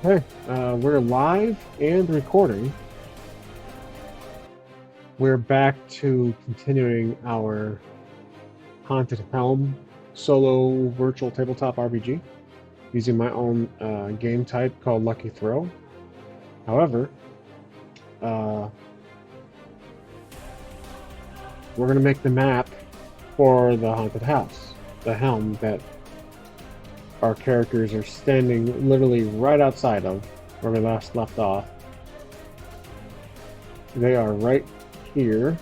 Hey, we're live and recording. We're back to continuing our Haunted Helm solo virtual tabletop RPG using my own game type called Lucky Throw. However, uh, we're going to make the map for the haunted house, the Helm that our characters are standing literally right outside of where we last left off. They are right here.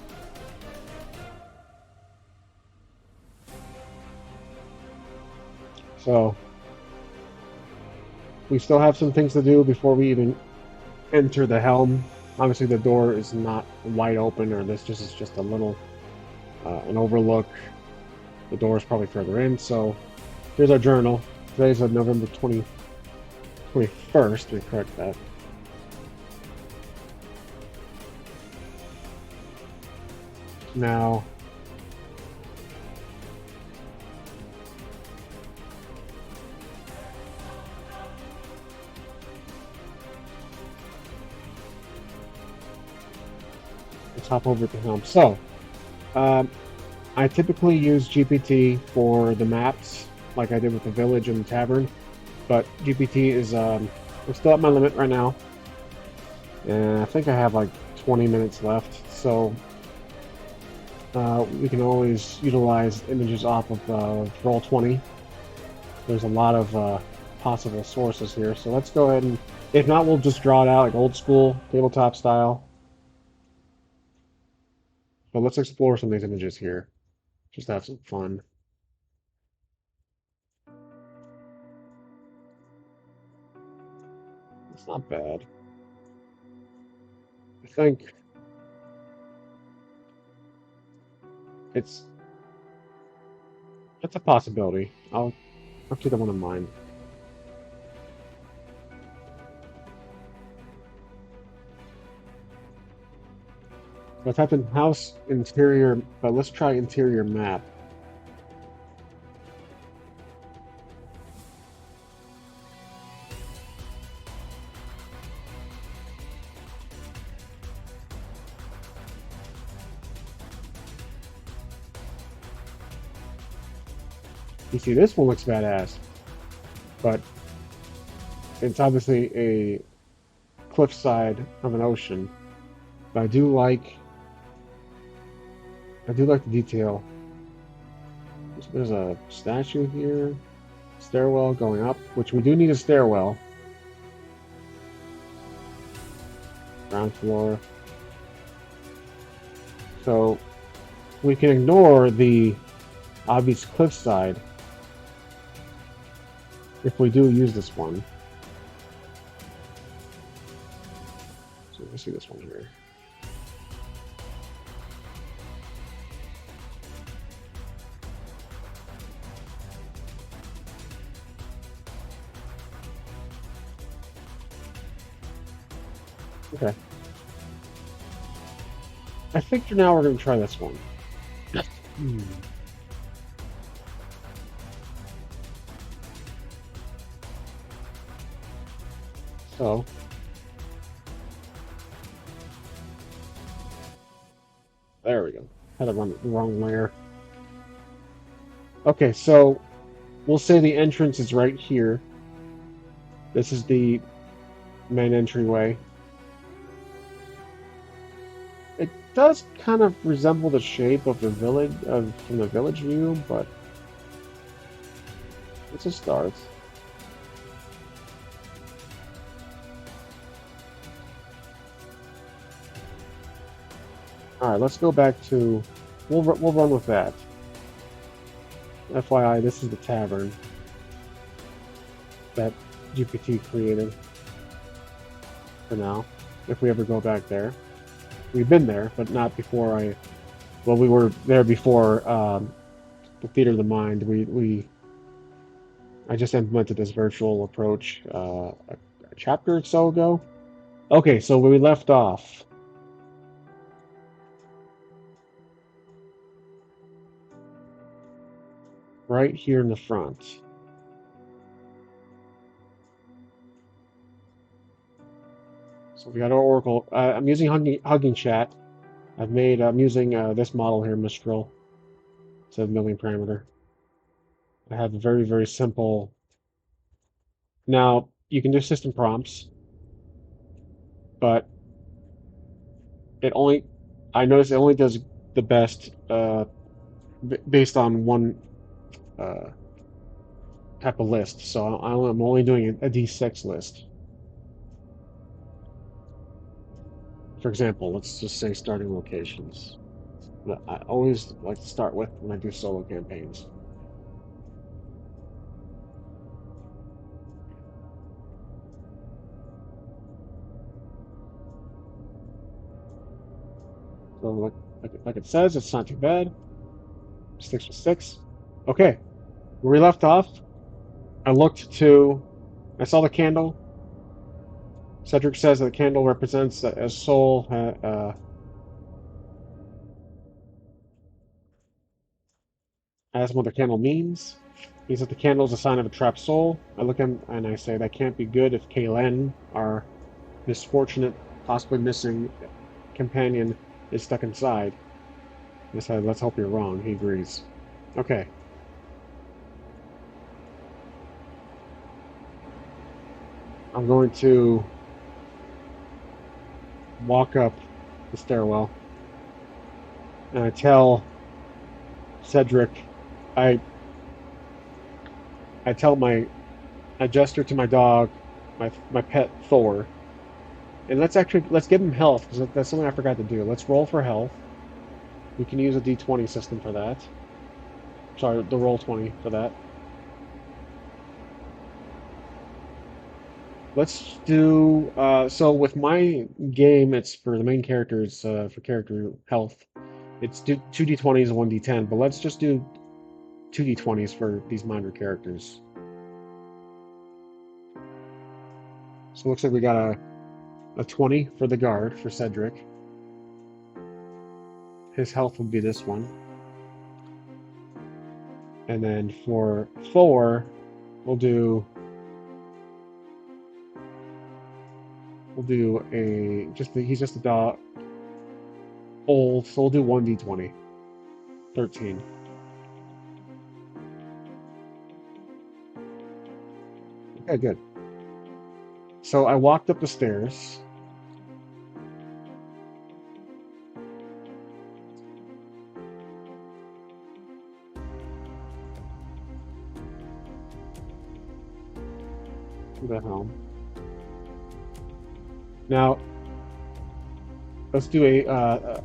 So we still have some things to do before we even enter the helm. Obviously, the door is not wide open, or this just is just a little an overlook. The door is probably further in. So here's our journal. Today's November 21st. We correct that. Now, let's hop over to Helm. So, um, I typically use GPT for the maps, like I did with the village and the tavern. But GPT is we're still at my limit right now, and I think I have like 20 minutes left. So we can always utilize images off of Roll20. There's a lot of possible sources here. So let's go ahead and, if not, we'll just draw it out like old school tabletop style. But let's explore some of these images here. Just have some fun. It's not bad. I think it's it's a possibility. I'll keep that one in mind. I typed in house interior, but let's try interior map. You see, this one looks badass, but it's obviously a cliffside of an ocean. But I do like the detail. There's a statue here, stairwell going up, which we do need a stairwell. Ground floor. So we can ignore the obvious cliffside if we do use this one. So let's see this one here. Okay. I think for now we're going to try this one. Hmm. So, there we go. Had to run the wrong layer. Okay, so we'll say the entrance is right here. This is the main entryway. It does kind of resemble the shape of the village from the village view, but it's a start. All right, let's go back to. We'll run with that. FYI, this is the tavern that GPT created for now. If we ever go back there, we've been there, but not before I. Well, we were there before the theater of the mind. I just implemented this virtual approach a chapter or so ago. Okay, so where we left off. Right here in the front. So we got our Oracle. I'm using Hugging Chat. I'm using this model here, Mistral. It's a milling parameter. I have a very, very simple. Now, you can do system prompts, but I notice it only does the best based on one uh, type of list. So I'm only doing a D6 list. For example, let's just say starting locations. I always like to start with when I do solo campaigns. So like it says, it's not too bad. 6 with 6. Okay, where we left off, I saw the candle. Cedric says that the candle represents a soul. Asked what the candle means. He said the candle is a sign of a trapped soul. I look at him and I say that can't be good if Kaylen, our misfortunate, possibly missing companion, is stuck inside. I said, let's hope you're wrong. He agrees. Okay. I'm going to walk up the stairwell and I tell Cedric, I I tell my I gesture to my dog, my pet Thor, and let's give him health because that's something I forgot to do. Let's roll for health. We can use a D20 system for that. Sorry, the roll 20 for that. Let's do so with my game. It's for the main characters for character health. It's two D20s and one D10, but let's just do two D20s for these minor characters. So it looks like we got a 20 for the guard for Cedric. His health will be this one. And then for Thor, he's just a dog old, so we'll do 1d20. 13. Okay, good. So I walked up the stairs. To the Helm. Now, let's do a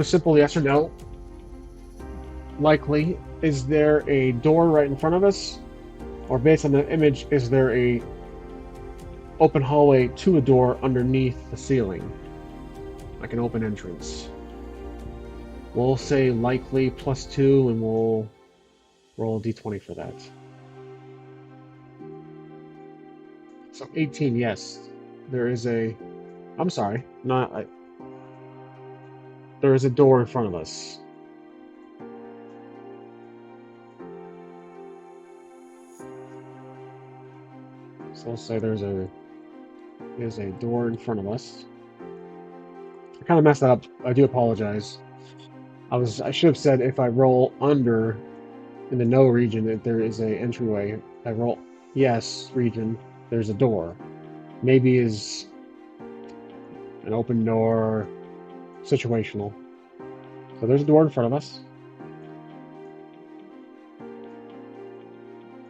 simple yes or no. Likely, is there a door right in front of us? Or based on the image, is there a open hallway to a door underneath the ceiling? Like an open entrance. We'll say likely +2 and we'll roll a d20 for that. So 18, yes. There is a... I'm sorry, there is a door in front of us. So we'll say there's a door in front of us. I kind of messed that up. I do apologize. I should have said if I roll under in the no region, that there is a entryway. If I roll yes region, there's a door. Maybe is an open door, situational. So there's a door in front of us.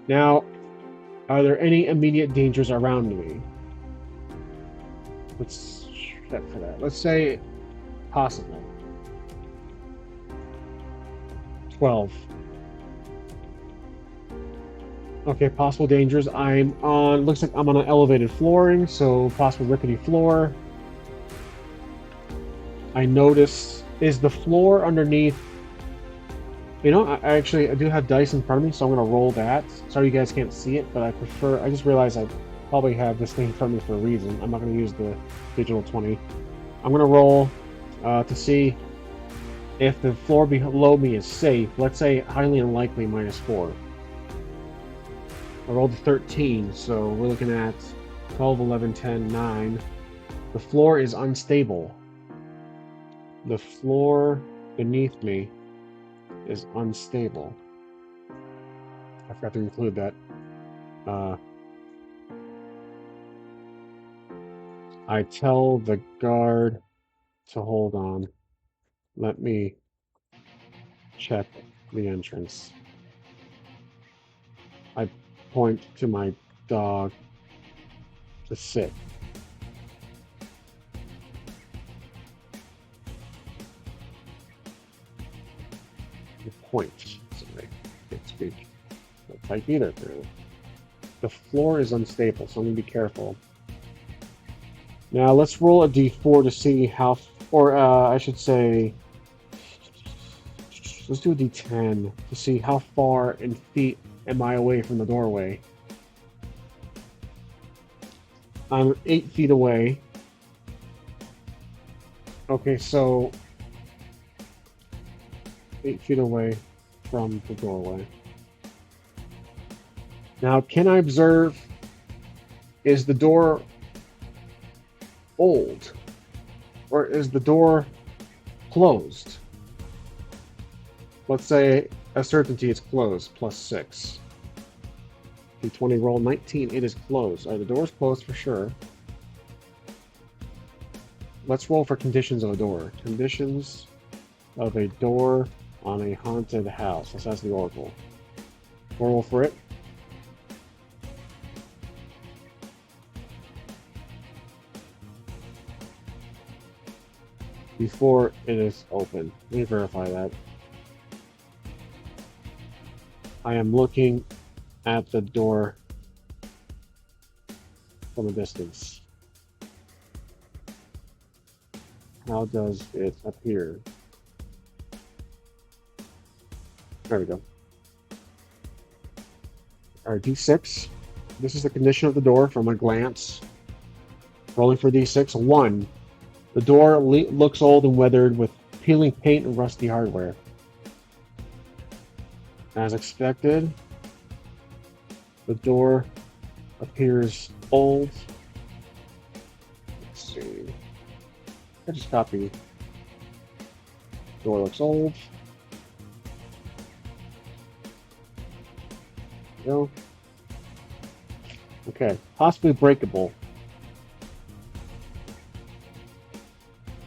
Now, are there any immediate dangers around me? Let's check for that. Let's say possible. 12. Okay, possible dangers. Looks like I'm on an elevated flooring, so possible rickety floor. I notice, is the floor underneath... You know, I do have dice in front of me, so I'm going to roll that. Sorry you guys can't see it, but I just realized I probably have this thing in front of me for a reason. I'm not going to use the digital 20. I'm going to roll to see if the floor below me is safe. Let's say highly unlikely -4. I rolled a 13, so we're looking at 12, 11, 10, 9. The floor is unstable. The floor beneath me is unstable. I forgot to include that. I tell the guard to hold on. Let me check the entrance. I point to my dog to sit. You point. Sorry, can't speak. Don't type either. The floor is unstable, so I'm gonna be careful. Now let's roll a d4 to see how, or I should say, let's do a d10 to see how far in feet am I away from the doorway. I'm 8 feet away. Okay, so 8 feet away from the doorway. Now, can I observe, is the door old? Or is the door closed? Let's say a certainty it's closed, +6. D20 roll 19, it is closed. The door's closed for sure. Let's roll for conditions of a door. Conditions of a door on a haunted house. Let's ask the Oracle. We'll roll for it. Before it is open. Let me verify that. I am looking at the door from a distance. How does it appear? There we go. Alright, D6. This is the condition of the door from a glance. Rolling for D6. 1. The door looks old and weathered with peeling paint and rusty hardware. As expected, the door appears old. Let's see. I just copy. Door looks old. No. Okay. Possibly breakable.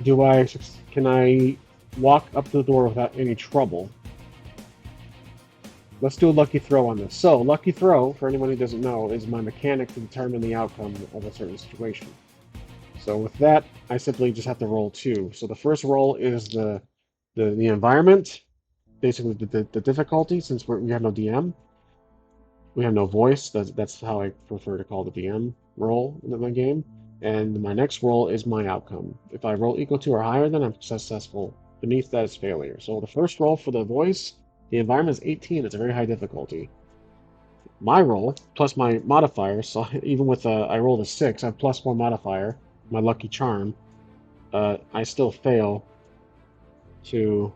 Can I walk up to the door without any trouble? Let's do a lucky throw on this. So, lucky throw, for anyone who doesn't know, is my mechanic to determine the outcome of a certain situation. So with that, I simply just have to roll 2. So the first roll is the environment, basically the difficulty, since we have no DM. We have no voice. That's how I prefer to call the DM roll in my game. And my next roll is my outcome. If I roll equal to or higher, then I'm successful. Beneath that is failure. So the first roll for the voice, the environment is 18. It's a very high difficulty. My roll, plus my modifier, so even with I rolled a 6, I have +1 modifier, my lucky charm, I still fail to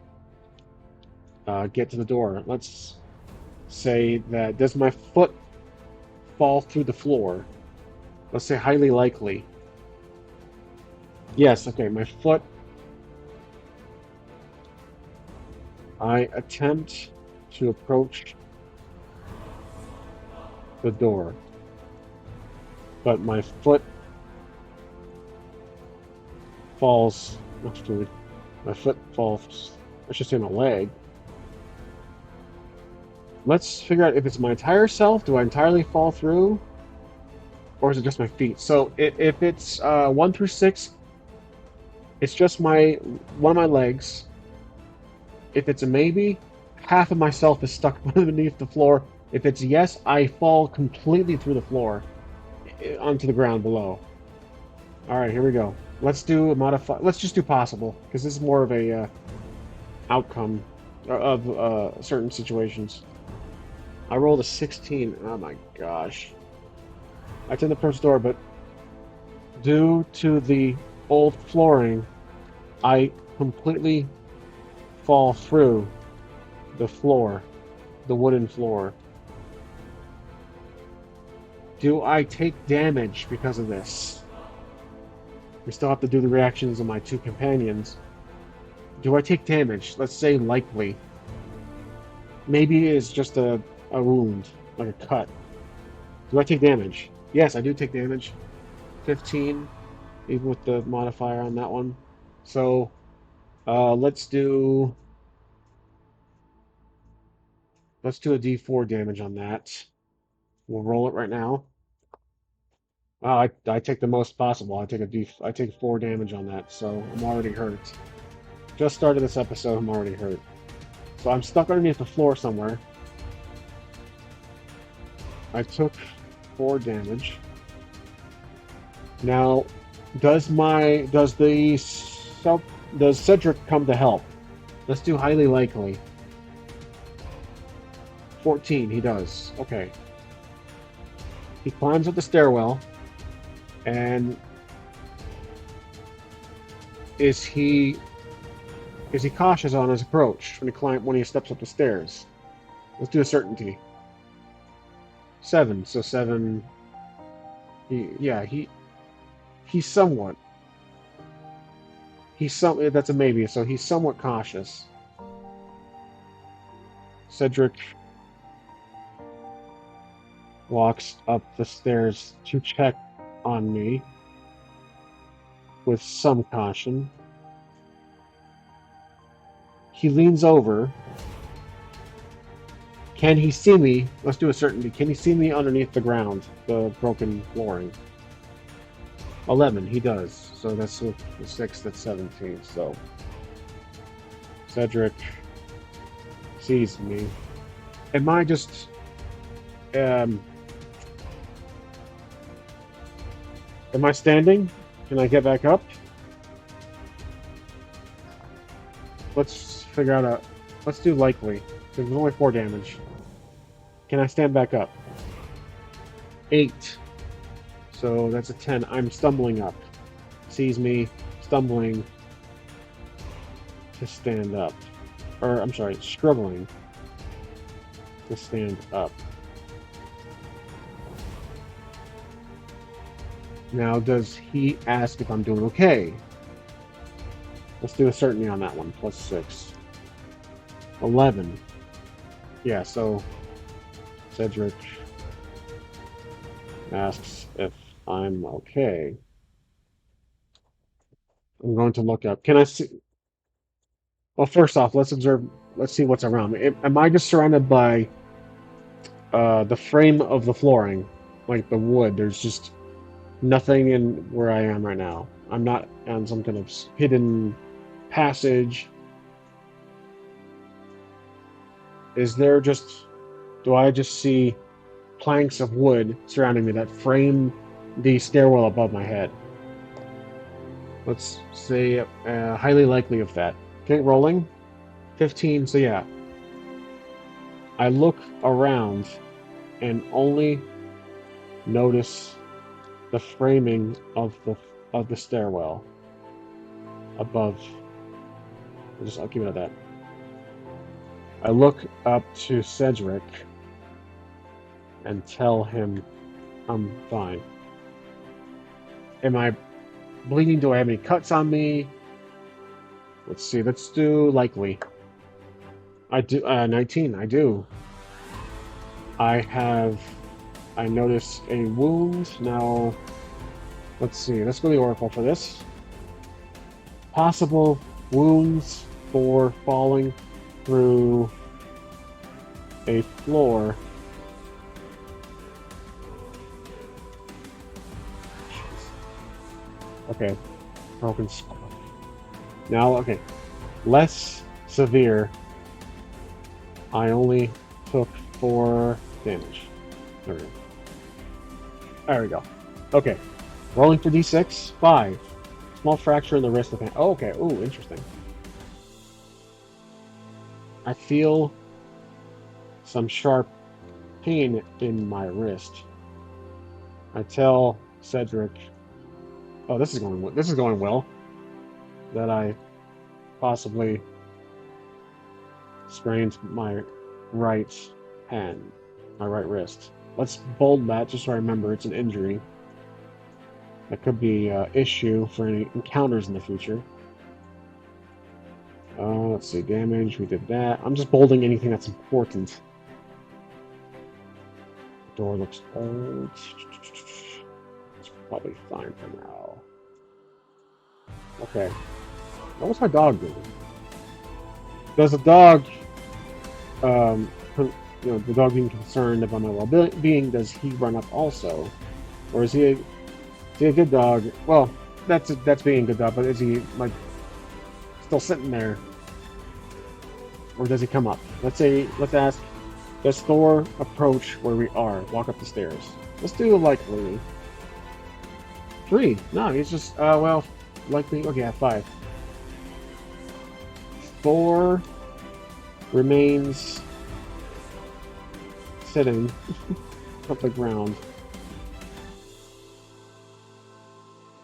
get to the door. Let's say that, does my foot fall through the floor? Let's say highly likely. Yes, okay, my foot. I attempt to approach the door, but my foot falls. Actually, my foot falls. I should say my leg. Let's figure out if it's my entire self. Do I entirely fall through? Or is it just my feet? So if it's 1 through 6, it's just one of my legs. If it's a maybe, half of myself is stuck beneath the floor. If it's yes, I fall completely through the floor onto the ground below. All right, here we go. Let's do a modify. Let's just do possible, because this is more of a outcome of certain situations. I rolled a 16. Oh my gosh. I tend to approach the door, but due to the old flooring, I completely fall through the floor, the wooden floor. Do I take damage because of this? We still have to do the reactions of my two companions. Do I take damage? Let's say likely. Maybe it's just a wound, like a cut. Do I take damage? Yes, I do take damage. 15, even with the modifier on that one. So let's do a D4 damage on that. We'll roll it right now. I take the most possible. I take 4 damage on that, so I'm already hurt. Just started this episode, I'm already hurt. So I'm stuck underneath the floor somewhere. I took 4 damage. Now, does Cedric come to help? Let's do highly likely. 14, he does. Okay. He climbs up the stairwell, and is he cautious on his approach when he steps up the stairs? Let's do a certainty. 7. So 7. He's somewhat. That's a maybe. So he's somewhat cautious. Cedric walks up the stairs to check on me with some caution. He leans over. Can he see me? Let's do a certainty. Can he see me underneath the ground, the broken flooring? 11, he does. So that's the 6, that's 17. So Cedric sees me. Am I just am I standing? Can I get back up? Let's figure out let's do likely. There's only 4 damage. Can I stand back up? 8. So that's a 10. I'm stumbling up. Sees me stumbling to stand up. Or, I'm sorry, struggling to stand up. Now, does he ask if I'm doing okay? Let's do a certainty on that one. Plus 6. 11. Yeah, so Cedric asks if I'm okay. I'm going to look up. Can I see? Well, first off, let's observe. Let's see what's around me. Am I just surrounded by the frame of the flooring, like the wood? There's just nothing in where I am right now. I'm not on some kind of hidden passage. Is there just? Do I just see planks of wood surrounding me that frame the stairwell above my head? Let's say highly likely of that. Okay, rolling. 15, so yeah. I look around and only notice the framing of the stairwell above. I'll keep it at that. I look up to Cedric and tell him I'm fine. Am I bleeding? Do I have any cuts on me? Let's see. Let's do likely. I do. 19. I do. I notice a wound. Now, let's see. Let's go to the Oracle for this. Possible wounds for falling through a floor. Okay. Broken skull. Now, okay. Less severe. I only took 4 damage. There we go. Okay. Rolling for d6. 5. Small fracture in the wrist of hand. Oh, okay. Ooh, interesting. I feel some sharp pain in my wrist. I tell Cedric, "Oh, this is going well." That I possibly sprained my right hand, my right wrist. Let's bold that just so I remember it's an injury. That could be an issue for any encounters in the future. Let's see, damage, we did that. I'm just bolding anything that's important. The door looks old. It's probably fine for now. Okay. What was my dog doing? Does the dog, the dog being concerned about my well-being, does he run up also? Or is he a good dog? Well, that's being a good dog, but is he, like, still sitting there? Or does he come up? Let's ask, does Thor approach where we are? Walk up the stairs. Let's do likely. 3. No, he's just, well, likely, okay, 5. Thor remains sitting on the ground.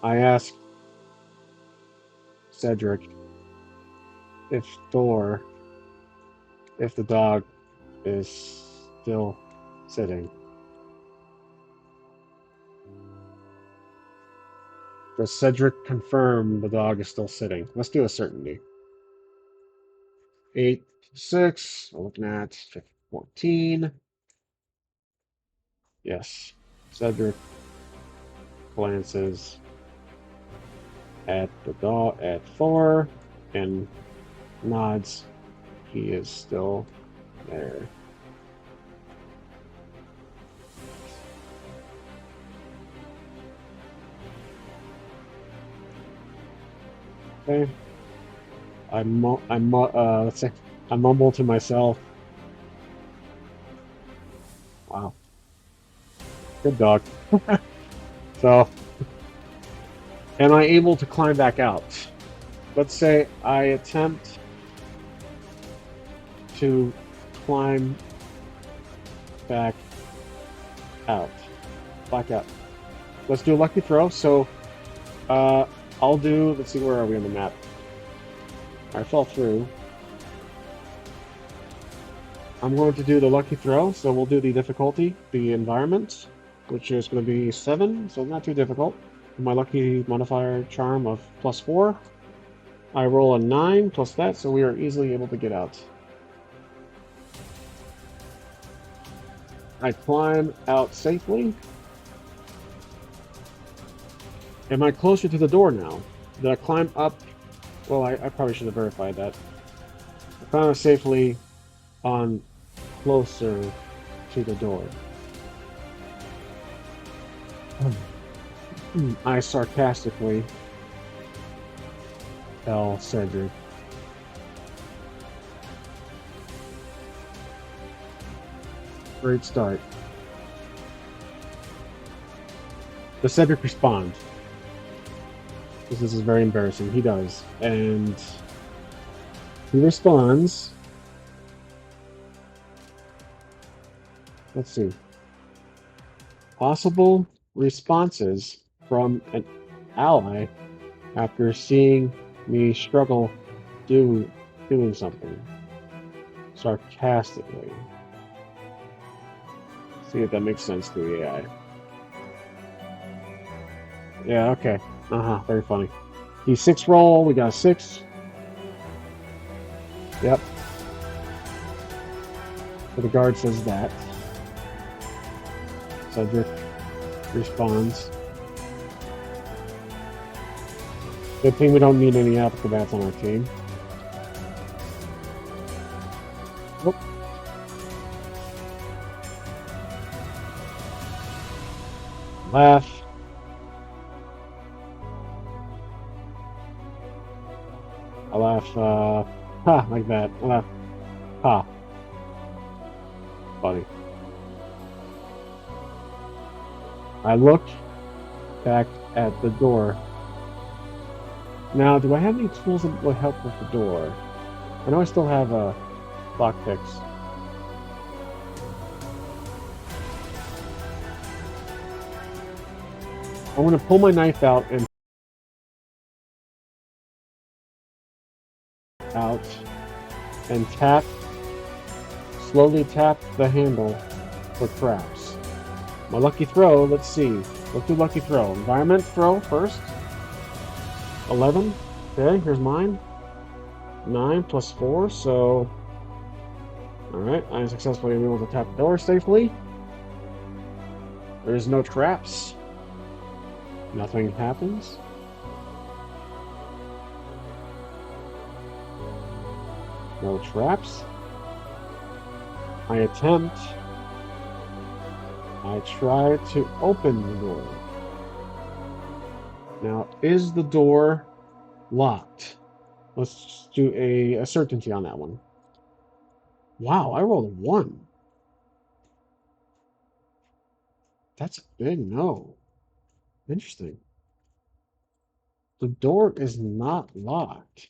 I ask Cedric if the dog is still sitting. Does Cedric confirm the dog is still sitting? Let's do a certainty. 8, 6, we're looking at 14. Yes. Cedric glances at the dog at Thor and nods. He is still there. Okay. Let's say I mumble to myself. Wow. Good dog. So, am I able to climb back out? Let's say I attempt to climb back out. Back up. Let's do a lucky throw. So, I'll do. Let's see, where are we on the map? I fell through. I'm going to do the lucky throw, so we'll do the difficulty, the environment, which is going to be 7, so not too difficult. My lucky modifier charm of +4. I roll a 9 plus that, so we are easily able to get out. I climb out safely. Am I closer to the door now? Did I climb up? Well, I probably should have verified that. I climb safely on closer to the door. I sarcastically tell Cedric. Great start. Does Cedric respond? This is very embarrassing. He does. And he responds. Let's see. Possible responses from an ally after seeing me struggle doing something. Sarcastically. See if that makes sense to the AI. Yeah, okay. Very funny. He's 6 roll, we got a 6. Yep. So the guard says that. Cedric responds. Good thing we don't need any acrobats on our team. Whoop. Laugh. I laugh, like that. I laugh, ha. Funny. I look back at the door. Now, do I have any tools that would help with the door? I know I still have lockpicks. I'm going to pull my knife out and slowly tap the handle for traps. My lucky throw, let's see. Let's do lucky throw. Environment throw first. 11. Okay, here's mine. 9 plus 4, so... Alright, I am successfully able to tap the door safely. There's no traps. Nothing happens. No traps. I attempt. I try to open the door. Now, is the door locked? Let's do a certainty on that one. Wow, I rolled a 1. That's a big no. Interesting. The door is not locked.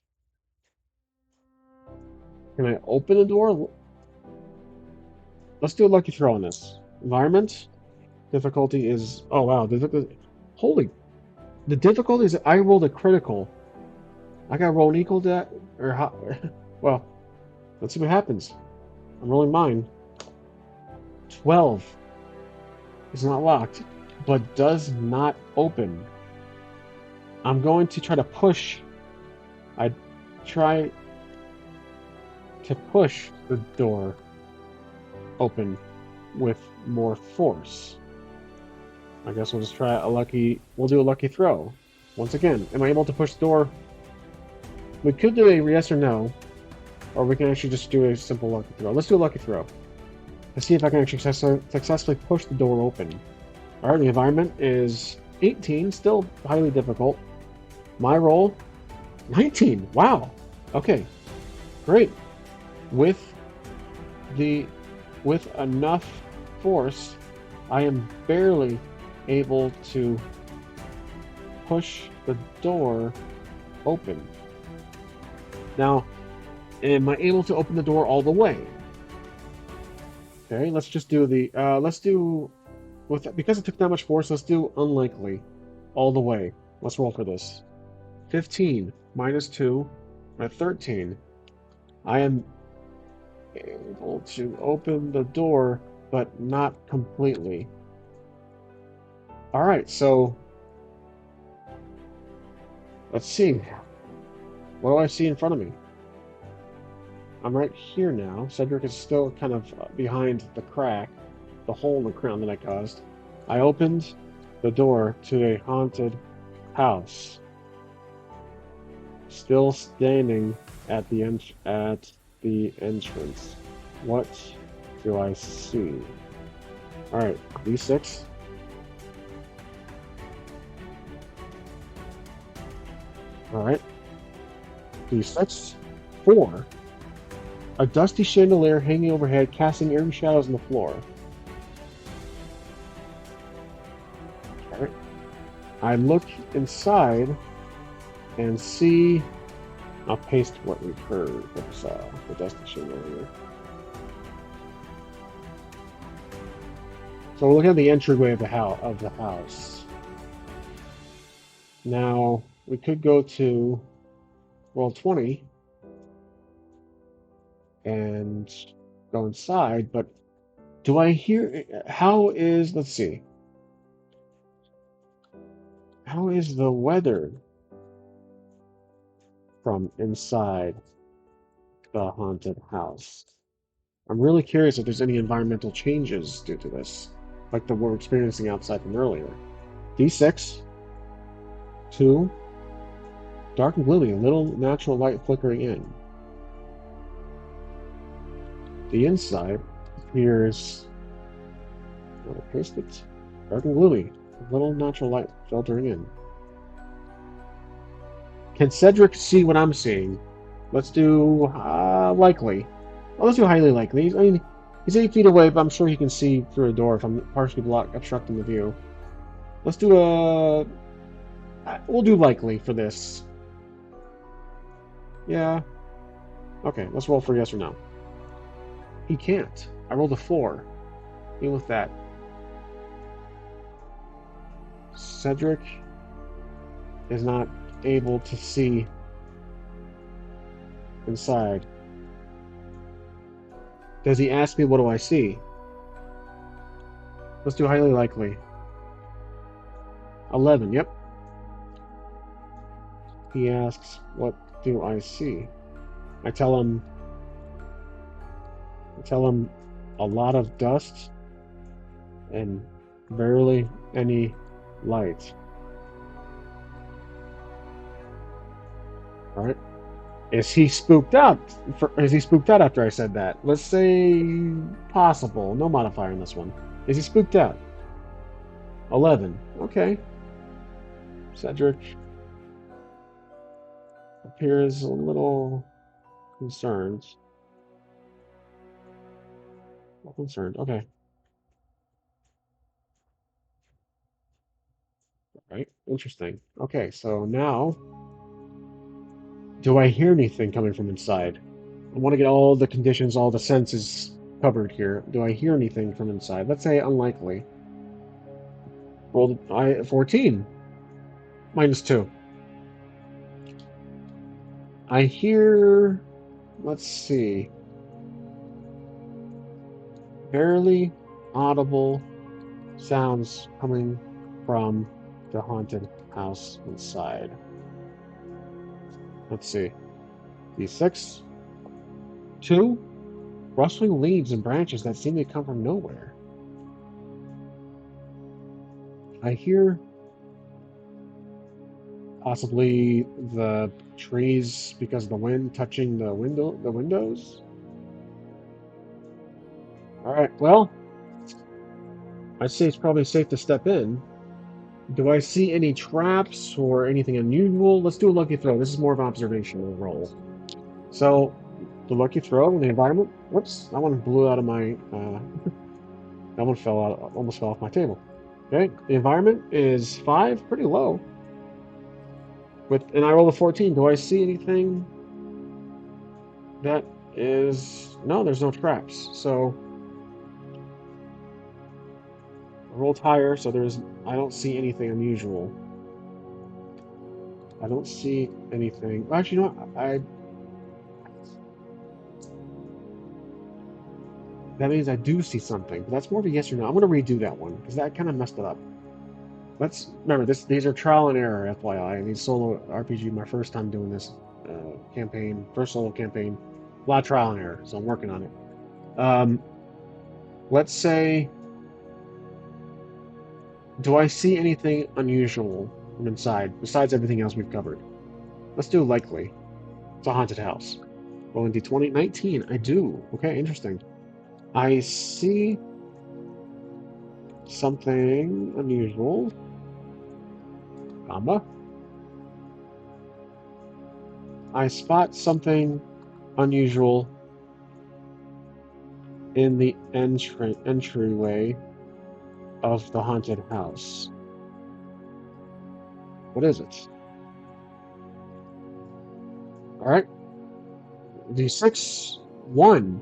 Can I open the door? Let's do a lucky throw on this. Environment. Difficulty is... Oh, wow. Holy... The difficulty is I rolled a critical. I got to roll an equal to that? Or how... Well, let's see what happens. I'm rolling mine. 12. It's not locked, but does not open. I'm going to try to push. I try to push the door open with more force. I guess we'll just try a lucky... We'll do a lucky throw. Once again, am I able to push the door? We could do a yes or no, or we can actually just do a simple lucky throw. Let's do a lucky throw. Let's see if I can actually successfully push the door open. Alright, the environment is 18, still highly difficult. My roll, 19. Wow. Okay, great. With enough force, I am barely able to push the door open. Now, am I able to open the door all the way? Okay, let's just do the, because it took that much force, let's do unlikely all the way. Let's roll for this. 15 minus 2 at 13. I am able to open the door, but not completely. Alright, so let's see. What do I see in front of me? I'm right here now. Cedric is still kind of behind the crack, the hole in the ground that I caused. I opened the door to a haunted house. Still standing at the entrance. What do I see? Alright, D6. Alright. D6. 4. A dusty chandelier hanging overhead, casting eerie shadows on the floor. Alright. I look inside and see... I'll paste what we've heard. What's the dusty chandelier. So we're looking at the entryway of the house. Now, we could go to roll 20 and go inside, but do I hear... let's see. How is the weather from inside the haunted house? I'm really curious if there's any environmental changes due to this, like the we're experiencing outside from earlier. D6. 2. Dark and gloomy, a little natural light flickering in. The inside appears... I'll paste it. Dark and gloomy, a little natural light filtering in. Can Cedric see what I'm seeing? Let's do likely. Well, let's do highly likely. I mean, he's 8 feet away, but I'm sure he can see through a door if I'm partially obstructing the view. Let's do we'll do likely for this. Yeah. Okay, let's roll for yes or no. He can't. I rolled a 4. Deal with that. Cedric is not able to see inside. Does he ask me what do I see? Let's do highly likely. 11, yep. He asks, what do I see? I tell him a lot of dust and barely any light. All right. Is he spooked out? Is he spooked out after I said that? Let's say possible. No modifier in this one. Is he spooked out? 11. Okay. Cedric appears a little concerned. Concerned. Okay. Right. Interesting. Okay, so now, do I hear anything coming from inside? I want to get all the conditions, all the senses covered here. Do I hear anything from inside? Let's say unlikely. Rolled 14. -2. I hear, let's see, barely audible sounds coming from the haunted house inside. Let's see. D6. 2. Rustling leaves and branches that seem to come from nowhere. I hear possibly the trees because of the wind touching the windows. All right. Well, I'd say it's probably safe to step in. Do I see any traps or anything unusual? Let's do a lucky throw. This is more of an observational roll. So, the lucky throw in the environment. Whoops, that one blew out of my. That one fell out, almost fell off my table. Okay, the environment is 5, pretty low. And I roll a 14. Do I see anything that is? No, there's no traps. So I rolled higher, so I don't see anything unusual. I don't see anything. Actually, you know what? That means I do see something. But that's more of a yes or no. I'm going to redo that one because that kind of messed it up. Let's remember these are trial and error, FYI. These solo RPG, my first time doing this campaign, first solo campaign, a lot of trial and error. So I'm working on it. Let's say, do I see anything unusual from inside besides everything else we've covered? Let's do likely. It's a haunted house. Rolling d20, 19. I do. Okay, interesting. I see something unusual. Comma. I spot something unusual in the entryway of the haunted house. What is it? All right. D6, 1.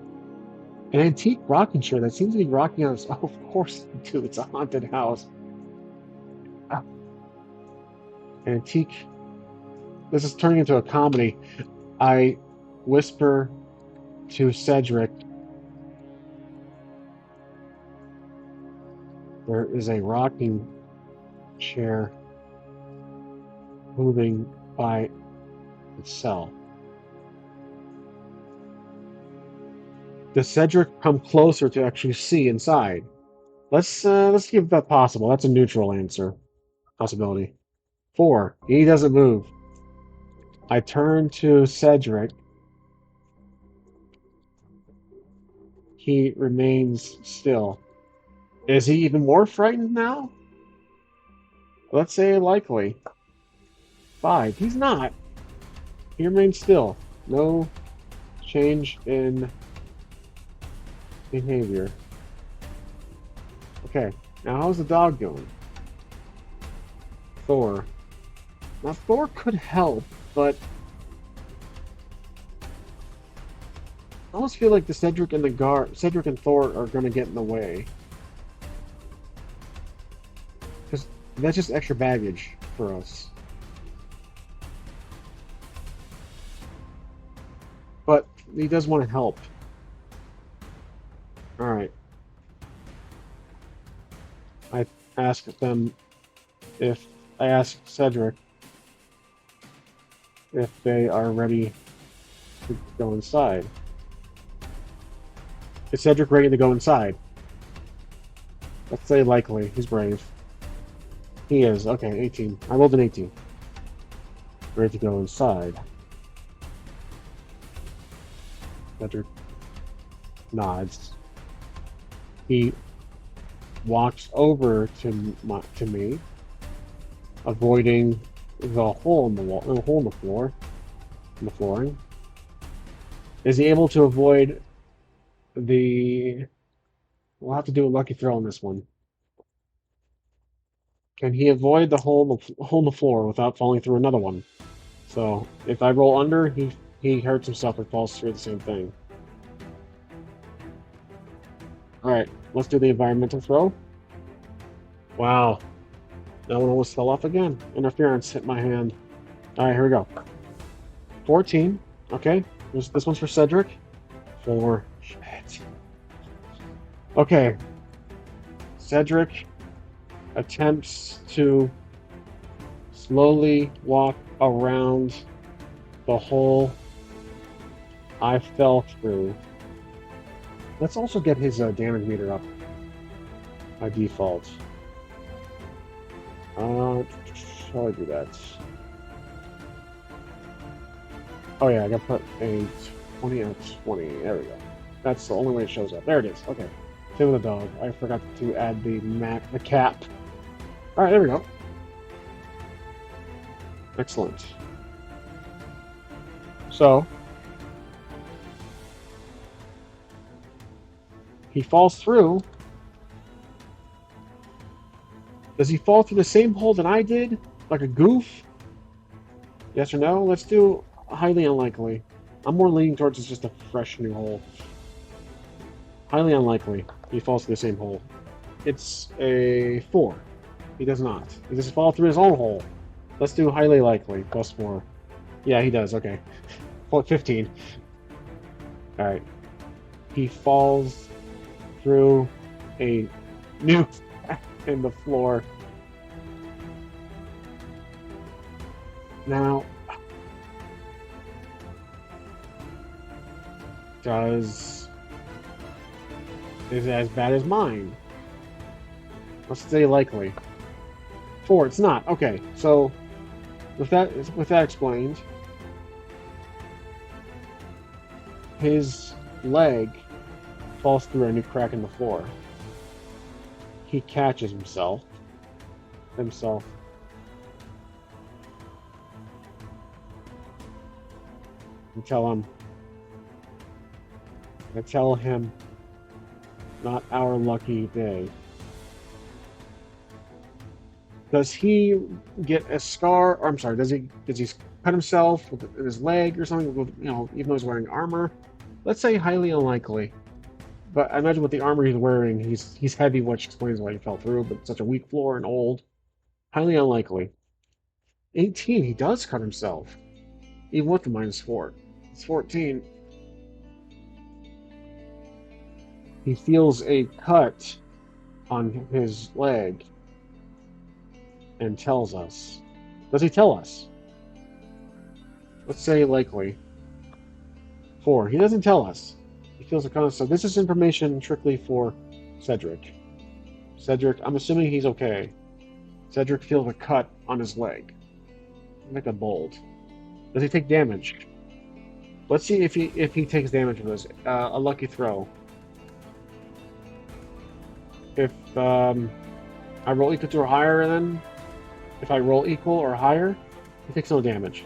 An antique rocking chair that seems to be rocking on its. Oh, of course, dude, it's a haunted house. Ah, antique. This is turning into a comedy. I whisper to Cedric, there is a rocking chair moving by itself. Does Cedric come closer to actually see inside? Let's give that possible. That's a neutral answer. Possibility. 4. He doesn't move. I turn to Cedric. He remains still. Is he even more frightened now? Let's say likely. 5. He's not. He remains still. No change in behavior. Okay. Now how's the dog doing? Thor. Now Thor could help, but I almost feel like the Cedric and Thor are gonna get in the way. Because that's just extra baggage for us. But he does want to help. Alright. I asked them if I asked Cedric if they are ready to go inside. Is Cedric ready to go inside? Let's say likely. He's brave. He is. Okay, 18. I rolled an 18. Ready to go inside. Cedric nods. He walks over to me, avoiding the hole in the wall, the hole in the floor, in the flooring. Is he able to avoid the? We'll have to do a lucky throw on this one. Can he avoid the hole in the floor without falling through another one? So if I roll under, he hurts himself and falls through the same thing. All right, let's do the environmental throw. Wow, that one almost fell off again. Interference hit my hand. All right, here we go. 14. Okay, this one's for Cedric. 4. Shit. Okay. Cedric attempts to slowly walk around the hole I fell through. Let's also get his damage meter up by default. How do I do that? Oh yeah, I gotta put a 20 out of 20. There we go. That's the only way it shows up. There it is. Okay. Same with the dog. I forgot to add the cap. Alright, there we go. Excellent. So he falls through. Does he fall through the same hole that I did? Like a goof? Yes or no? Let's do highly unlikely. I'm more leaning towards it's just a fresh new hole. Highly unlikely he falls through the same hole. It's a 4. He does not. He doesn't fall through his own hole. Let's do highly likely, plus 4. Yeah, he does, okay. 15. Alright. He falls through a new in the floor. Now, is it as bad as mine? Let's say likely. 4, it's not. Okay, so with that explained, his leg falls through a new crack in the floor. He catches himself. And I tell him, not our lucky day. Does he get a scar? Or I'm sorry, does he cut himself with his leg or something? With, even though he's wearing armor. Let's say highly unlikely. But I imagine with the armor he's wearing, he's heavy, which explains why he fell through. But such a weak floor and old, highly unlikely. 18, he does cut himself, even with the -4. It's 14. He feels a cut on his leg and tells us. Does he tell us? Let's say likely. 4. He doesn't tell us. He feels a cut. So this is information strictly for Cedric. Cedric, I'm assuming he's okay. Cedric feels a cut on his leg. Make a bold. Does he take damage? Let's see if he takes damage with this. A lucky throw. If I roll equal to or higher, then if I roll equal or higher, he takes no damage.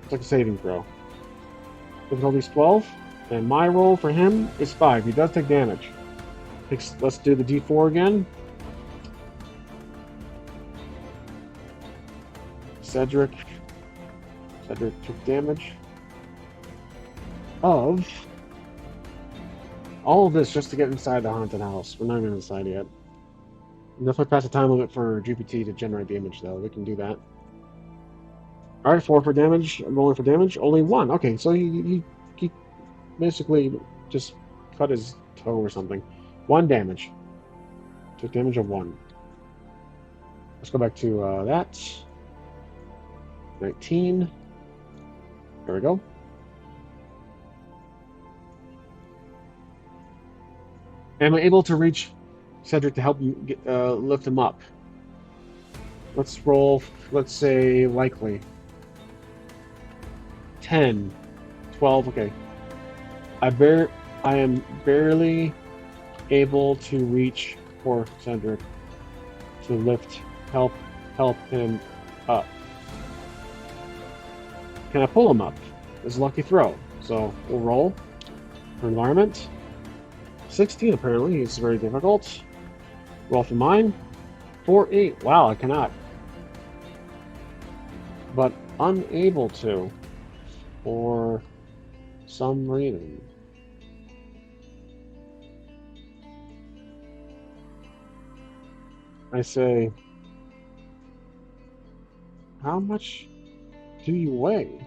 It's like a saving throw. Difficulty's 12, and my roll for him is 5. He does take damage. Let's do the D4 again. Cedric took damage of all of this just to get inside the haunted house. We're not even inside yet. Definitely past the time limit for GPT to generate the image, though. We can do that. All right, 4 for damage. I'm rolling for damage. Only 1. Okay, so he basically just cut his toe or something. 1 damage. Took damage of 1. Let's go back to that. 19. There we go. Am I able to reach Cedric to help you lift him up? Let's roll, let's say, likely. 10. 12, okay. I am barely able to reach for Cedric to help him up. Can I pull him up? It's a lucky throw. So we'll roll for environment. 16 apparently is very difficult. Roll for mine. 4, 8. Wow, I cannot. But unable to for some reason. I say, how much do you weigh?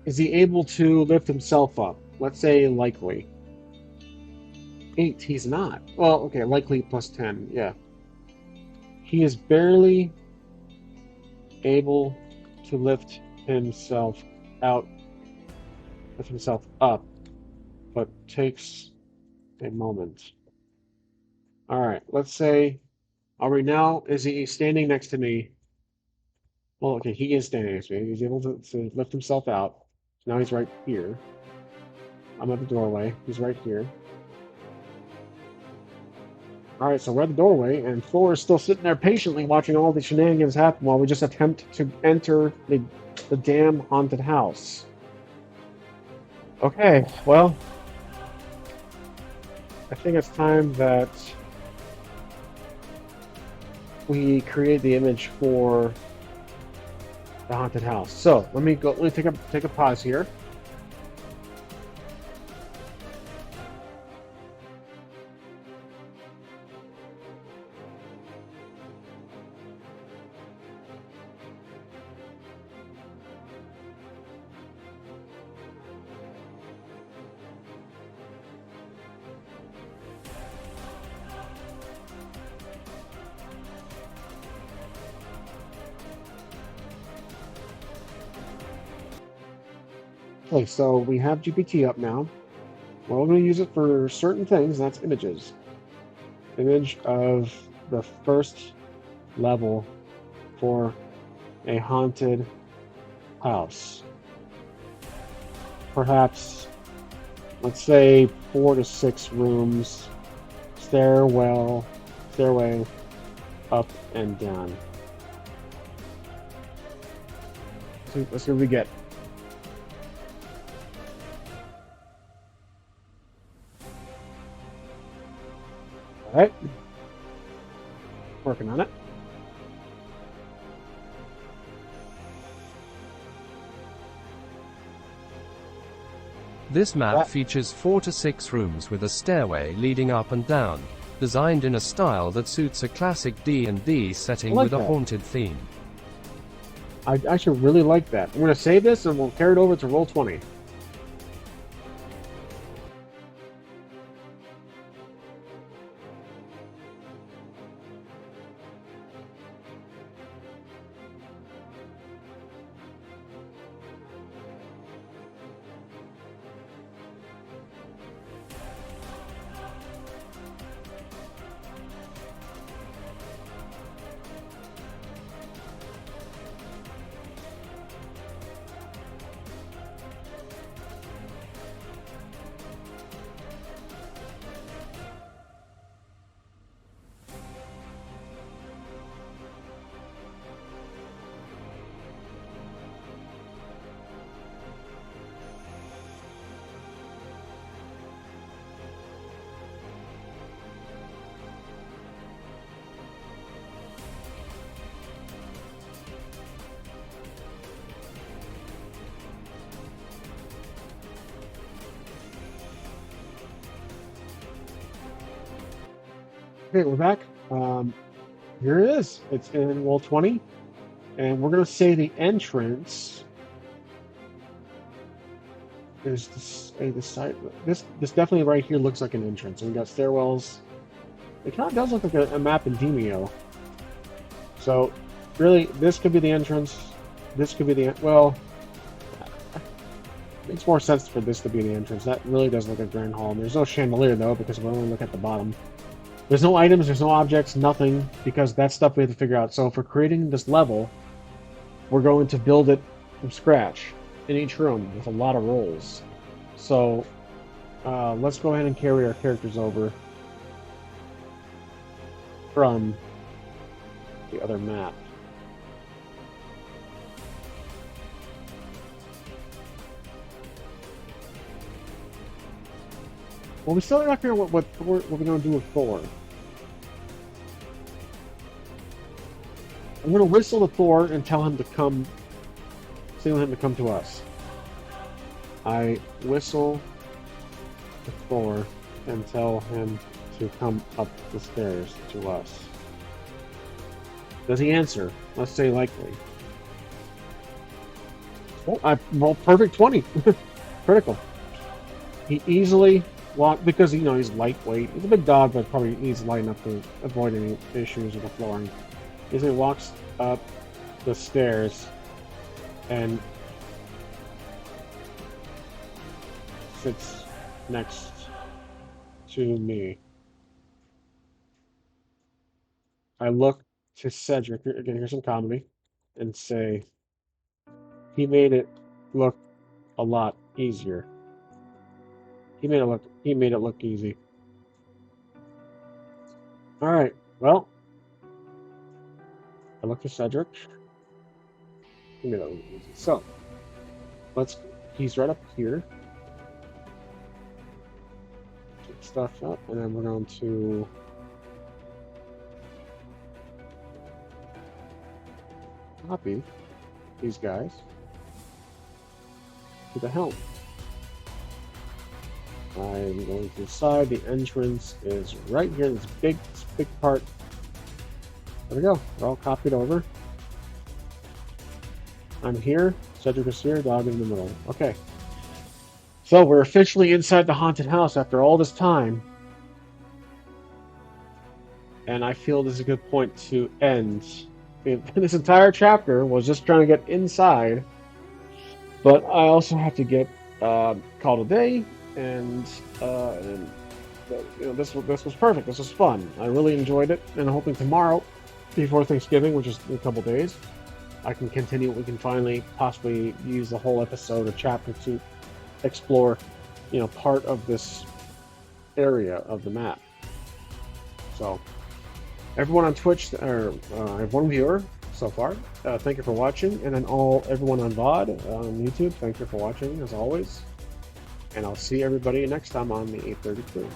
Is he able to lift himself up? Let's say likely. 8, he's not. Well, okay, likely plus 10, yeah. He is barely able to lift himself up, but takes a moment. All right, let's say, are we now, is he standing next to me? Well, okay, he is standing next to me. He's able to lift himself out. So now he's right here. I'm at the doorway. He's right here. All right, so we're at the doorway, and Thor is still sitting there patiently watching all the shenanigans happen while we just attempt to enter the damn haunted house. Okay, well, I think it's time that we create the image for the haunted house. So let me take a pause here. Okay, so we have GPT up now. Well, we're going to use it for certain things, and that's images. Image of the first level for a haunted house. Perhaps, let's say 4 to 6 rooms, stairway up and down. So let's see what we get. All right, working on it. This map features 4 to 6 rooms with a stairway leading up and down, designed in a style that suits a classic D&D setting with a haunted theme. I actually really like that. I'm going to save this and we'll carry it over to Roll20. Okay, we're back. Here it is. It's in Roll20, and we're going to say the entrance is this side. This definitely right here looks like an entrance. And we got stairwells It kind of does look like a map in Demio. So, really, this could be the entrance. This could be the... Well, it makes more sense for this to be the entrance. That really does look like a grand hall. And there's no chandelier, though, because we only look at the bottom. There's no items, there's no objects, nothing, because that's stuff we have to figure out. So for creating this level, we're going to build it from scratch in each room with a lot of rolls. So let's go ahead and carry our characters over from the other map. Well, we still not figure out what we're going to do with Thor. I'm going to whistle to Thor and tell him to come, signal him to come to us. I whistle to Thor and tell him to come up the stairs to us. Does he answer? Let's say likely. Oh, I rolled perfect 20. Critical. He easily walk because he's lightweight. He's a big dog, but probably needs light enough to avoid any issues with the flooring. Easily walks up the stairs and sits next to me. I look to Cedric, again, here's some comedy, and say, he made it look a lot easier. He made it look easy. All right. Well, I look to Cedric. He made it look easy. So, he's right up here. Take stuff up, and then we're going to copy these guys to the helm. I'm going to decide the entrance is right here. This big part. There we go. They're all copied over. I'm here. Cedric is here. Dog in the middle. Okay. So we're officially inside the haunted house after all this time. And I feel this is a good point to end. This entire chapter was just trying to get inside. But I also have to get called a day. And this was perfect. This was fun. I really enjoyed it, and I'm hoping tomorrow, before Thanksgiving, which is in a couple days, I can continue. We can finally possibly use the whole episode or chapter to explore, part of this area of the map. So, everyone on Twitch, I have one viewer so far. Thank you for watching, and then everyone on VOD on YouTube. Thank you for watching as always. And I'll see everybody next time on the 830 crew.